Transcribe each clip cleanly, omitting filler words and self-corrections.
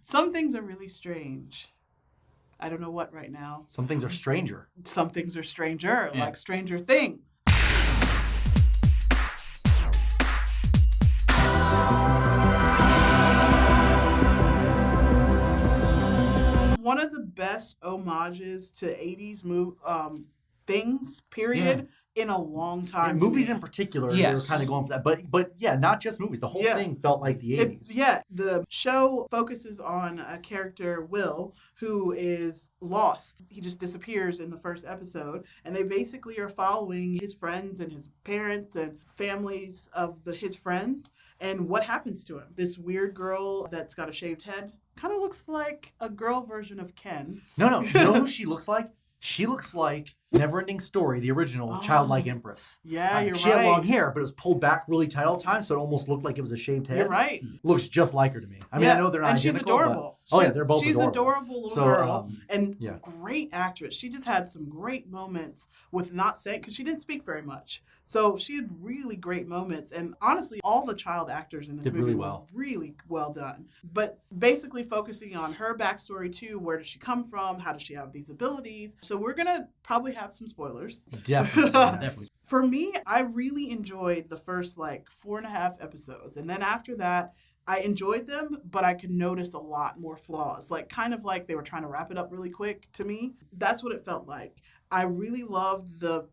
Some things are really strange. I don't know what right now. Some things are stranger. Some things are stranger, like Stranger Things. One of the best homages to 80s things, period, in a long time. Movies in particular, they were kind of going for that. But yeah, not just movies. The whole thing felt like the 80s. The show focuses on a character, Will, who is lost. He just disappears in the first episode. And they basically are following his friends and his parents and families of his friends and what happens to him. This weird girl that's got a shaved head kind of looks like a girl version of Ken. No. You know who she looks like? She looks like Neverending Story, the original Childlike Empress. Yeah, you're right. She had long hair, but it was pulled back really tight all the time, so it almost looked like it was a shaved head. You're right. Looks just like her to me. I mean, I know they're not identical. And she's adorable. They're both adorable. She's adorable little girl. Great actress. She just had some great moments with not saying, because she didn't speak very much. So she had really great moments. And honestly, all the child actors in this movie were really well done. But basically focusing on her backstory too. Where does she come from? How does she have these abilities? So we're going to probably have some spoilers. Definitely. For me, I really enjoyed the first 4.5 episodes. And then after that, I enjoyed them, but I could notice a lot more flaws. Kind of like they were trying to wrap it up really quick to me. That's what it felt like. I really loved the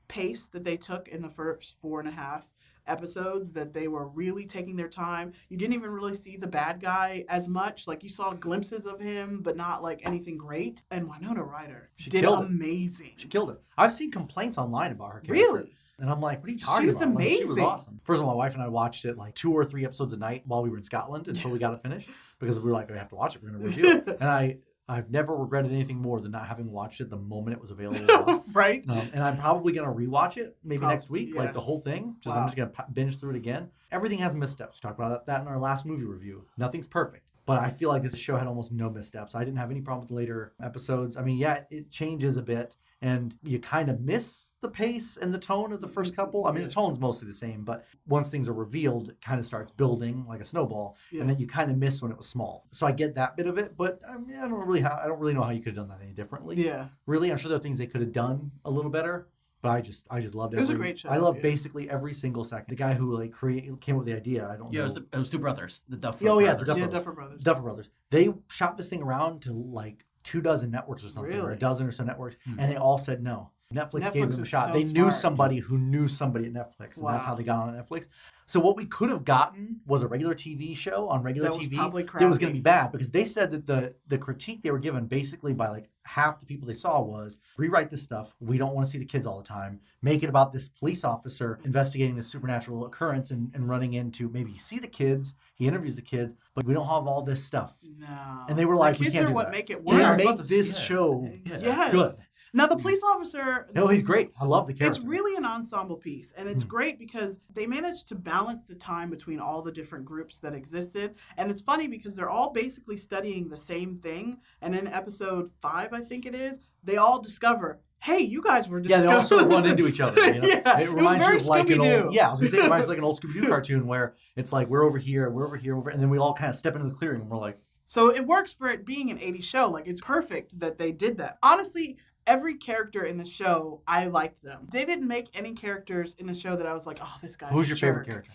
pace that they took in the first 4.5 episodes, that they were really taking their time. You didn't even really see the bad guy as much. You saw glimpses of him, but not anything great. And Winona Ryder did amazing. She killed it. I've seen complaints online about her character. Really? And I'm like, what are you talking about? She was amazing. She was awesome. First of all, my wife and I watched it 2 or 3 episodes a night while we were in Scotland until we got it finished, because we were like, we have to watch it. We're going to review it. And I've never regretted anything more than not having watched it the moment it was available. Right. And I'm probably going to rewatch it maybe next week, the whole thing. I'm just going to binge through it again. Everything has missteps. We talked about that in our last movie review. Nothing's perfect. But I feel like this show had almost no missteps. I didn't have any problem with the later episodes. I mean, it changes a bit. And you kind of miss the pace and the tone of the first couple. I mean, the tone's mostly the same, but once things are revealed, it kind of starts building like a snowball, and then you kind of miss when it was small. So I get that bit of it, but I mean, I don't really know how you could have done that any differently. Yeah, really, I'm sure there are things they could have done a little better, but I just loved it. It was a great show. I loved basically every single second. The guy who came up with the idea, I don't know. Yeah, it was two brothers, the Duffer brothers. The Duffer Brothers. Duffer Brothers. They shopped this thing around to 24 networks or something, or a dozen or so networks, and they all said no. Netflix gave them a shot. They knew somebody who knew somebody at Netflix, and that's how they got on Netflix. So what we could have gotten was a regular TV show on regular TV that was going to be bad, because they said that the critique they were given basically by half the people they saw was, rewrite this stuff. We don't want to see the kids all the time. Make it about this police officer investigating this supernatural occurrence and running into, maybe see the kids, he interviews the kids, but we don't have all this stuff. No. And they were like, we can't do that. Make it work. Yeah, make this show good. Now, the police officer... No, he's great. I love the character. It's really an ensemble piece, and it's great because they managed to balance the time between all the different groups that existed. And it's funny because they're all basically studying the same thing, and in episode 5, I think it is, they all discover, hey, you guys were discussing... Yeah, they all sort of run into each other. You know? It reminds you of an old... Yeah, I was going to say, it reminds you of an old Scooby-Doo cartoon where it's we're over here, and then we all kind of step into the clearing, and we're like... So it works for it being an 80s show. It's perfect that they did that. Honestly... Every character in the show, I liked them. They didn't make any characters in the show that I was like, oh, this guy's Who's your favorite character?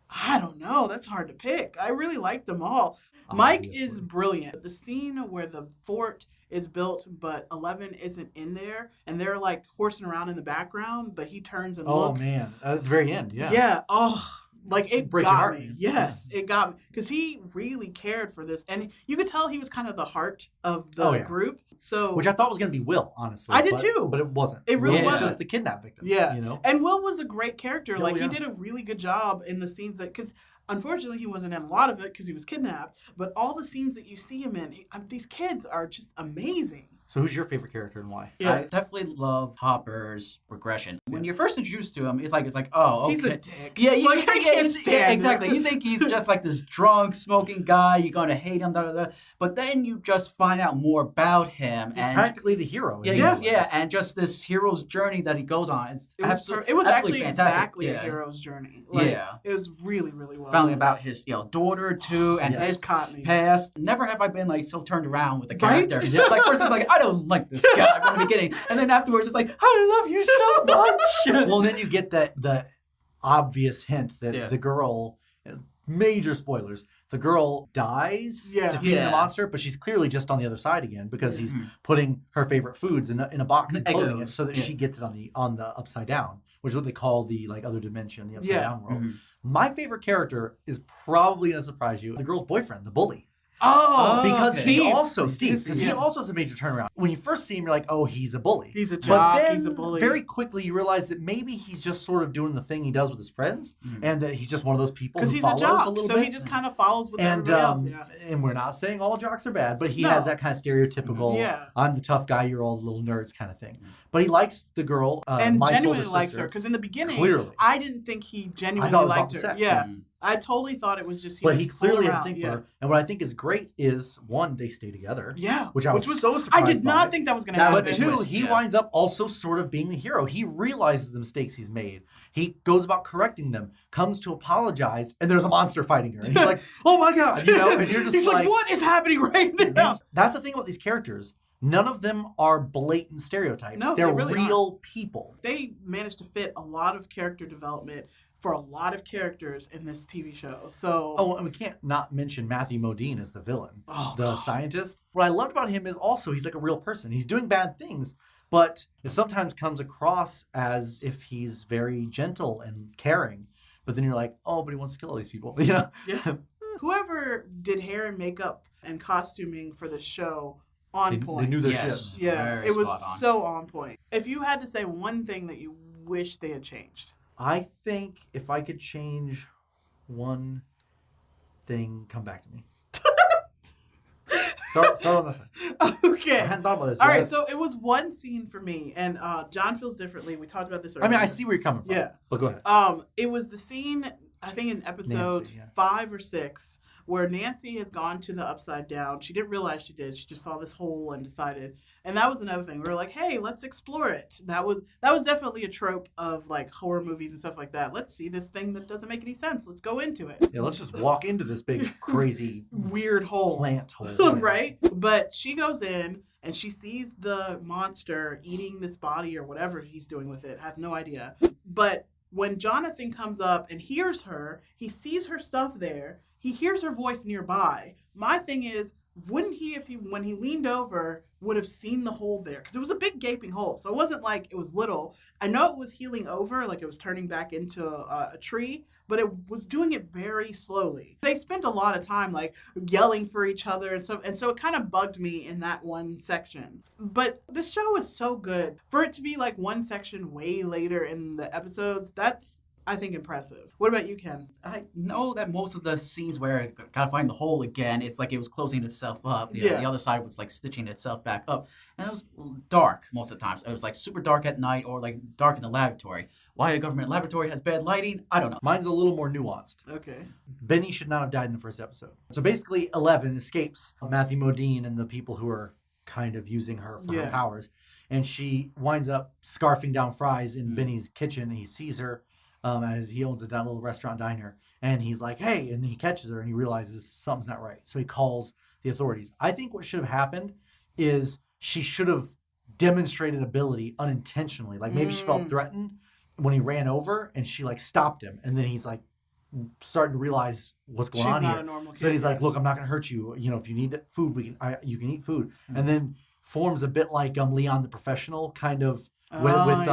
I don't know. That's hard to pick. I really liked them all. Mike is brilliant. The scene where the fort is built, but 11 isn't in there, and they're horsing around in the background, but he turns and looks. Oh, man. At the very end, yeah. Yeah. Oh, it got me. Man. Yes, it got me. Because he really cared for this. And you could tell he was kind of the heart of the group. So, which I thought was going to be Will, honestly. I did too. But it wasn't. It really wasn't. It was just the kidnap victim. Yeah. You know? And Will was a great character. He did a really good job in the scenes because unfortunately he wasn't in a lot of it because he was kidnapped. But all the scenes that you see him in, these kids are just amazing. So who's your favorite character and why? Yeah. I definitely love Hopper's progression. When you're first introduced to him, it's like, oh, okay. He's a dick. Yeah, I can't stand exactly. him. You think he's just like this drunk, smoking guy. You're going to hate him, but then you just find out more about him. He's practically the hero. And just this hero's journey that he goes on. It was actually exactly a hero's journey. It was really, really well. Finally about his daughter too, and his past. Never have I been like so turned around with the character. Right? Yeah. Like first it's like I don't like this guy from the beginning, and then afterwards it's like I love you so much. Well, then you get the obvious hint that the girl, major spoilers, the girl dies defeating the monster, but she's clearly just on the other side again because he's putting her favorite foods in a box and closing it so that she gets it on the upside down, which is what they call the other dimension, the upside down world. My favorite character is probably going to surprise you, the girl's boyfriend, the bully. Because Steve also has a major turnaround. When you first see him, you're like, oh, he's a bully. He's a jock, but then he's a bully. Very quickly you realize that maybe he's just sort of doing the thing he does with his friends, and that he's just one of those people who follows a little bit. So he just kind of follows with everybody else. And we're not saying all jocks are bad, but he has that kind of stereotypical, I'm the tough guy, you're all the little nerds kind of thing. But he likes the girl, and my genuinely older likes sister. her, because in the beginning, clearly. I didn't think he genuinely liked her. Sex. Yeah. I totally thought it was just But he clearly has a thing for her. And what I think is great is, one, they stay together. Yeah. Which was so surprised I did not think that was going to happen. But two, he winds up also sort of being the hero. He realizes the mistakes he's made. He goes about correcting them, comes to apologize, and there's a monster fighting her. And he's like, oh my God, and you're just he's like, what is happening right now? That's the thing about these characters. None of them are blatant stereotypes. No, they're really real people. They managed to fit a lot of character development for a lot of characters in this TV show. So and we can't not mention Matthew Modine as the villain, the scientist. What I loved about him is also he's like a real person. He's doing bad things, but it sometimes comes across as if he's very gentle and caring. But then you're like, oh, but he wants to kill all these people. Yeah. Whoever did hair and makeup and costuming for the show, on point. They knew their shit. Yeah, it was so on point. If you had to say one thing that you wish they had changed. I think if I could change one thing, come back to me. Start on this one. Okay. I hadn't thought about this. All right, so it was one scene for me, and John feels differently. We talked about this earlier. I mean, I see where you're coming from. Yeah. But go ahead. It was the scene, I think in episode 5 or 6, where Nancy has gone to the upside down. She didn't realize she did. She just saw this hole and decided. And that was another thing. We were like, hey, let's explore it. That was definitely a trope of like horror movies and stuff like that. Let's see this thing that doesn't make any sense. Let's go into it. Yeah, let's just walk into this big, crazy, weird hole. Plant hole. Right? But she goes in and she sees the monster eating this body or whatever he's doing with it. I have no idea. But when Jonathan comes up and hears her, he sees her stuff there. He hears her voice nearby. My thing is, wouldn't he, when he leaned over, would have seen the hole there? Because it was a big gaping hole. So it wasn't like it was little. I know it was healing over, like it was turning back into a tree, but it was doing it very slowly. They spent a lot of time like yelling for each other, and so it kind of bugged me in that one section. But the show is so good. For it to be like one section way later in the episodes, that's, I think, impressive. What about you, Ken? I know that most of the scenes where it gotta find the hole again, it's like it was closing itself up. The other side was like stitching itself back up. And it was dark most of the times. It was like super dark at night or like dark in the laboratory. Why a government laboratory has bad lighting, I don't know. Mine's a little more nuanced. Okay. Benny should not have died in the first episode. So basically, 11 escapes Matthew Modine and the people who are kind of using her for her powers. And she winds up scarfing down fries in Benny's kitchen. And he sees her. As he owns a little restaurant diner, and he's like, hey, and he catches her and he realizes something's not right. So he calls the authorities. I think what should have happened is she should have demonstrated ability unintentionally. Like maybe she felt threatened when he ran over and she like stopped him. And then he's like starting to realize what's going on here. She's not a normal kid. So then he's like, look, I'm not going to hurt you. You know, if you need food, you can eat food. And then forms a bit like Leon the Professional kind of with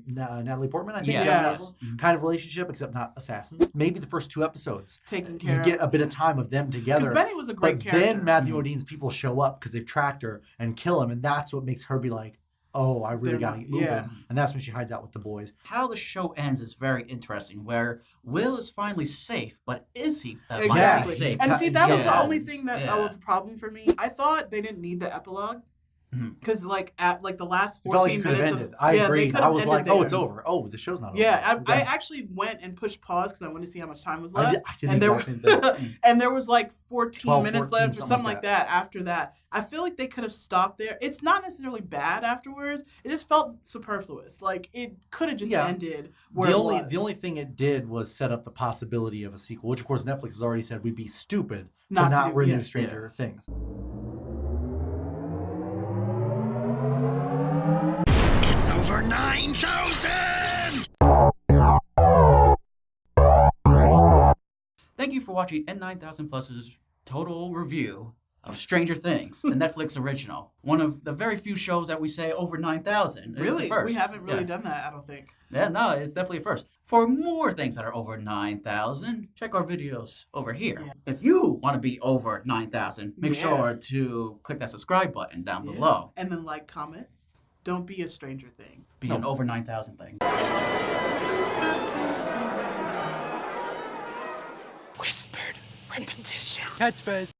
Natalie Portman, I think. Yes. Kind of relationship, except not assassins. Maybe the first 2 episodes. Taking care you get a bit of time of them together. Because Benny was a great character. But then Matthew Modine's people show up because they've tracked her and kill him, and that's what makes her be like, oh, I really got to get moving. Yeah. And that's when she hides out with the boys. How the show ends is very interesting, where Will is finally safe, but is he finally safe? And see, that was the only thing that Yeah. was a problem for me. I thought they didn't need the epilogue. Because like at like the last It felt like 14 it could have minutes ended. of, I yeah, agreed. they I was like, there. oh, it's over. Oh, the show's not over. Yeah, I Okay. actually went and pushed pause because I wanted to see how much time was I left. did the and there exact same thing. and there was like 14 12, minutes 14, left or something like that. After that, I feel like they could have stopped there. It's not necessarily bad afterwards. It just felt superfluous. Like it could have just ended where the it only was. the only thing it did was set up the possibility of a sequel, which of course Netflix has already said we'd be stupid to not renew Stranger Things. It's over 9,000! Thank you for watching N9000 Plus's total review of Stranger Things, the Netflix original. One of the very few shows that we say over 9,000. Really? First. We haven't really done that, I don't think. Yeah, no, it's definitely a first. For more things that are over 9,000, check our videos over here. Yeah. If you want to be over 9,000, make sure to click that subscribe button down below. And then like, comment. Don't be a Stranger Thing. Be an over 9,000 thing. Whispered repetition. Catchphrase.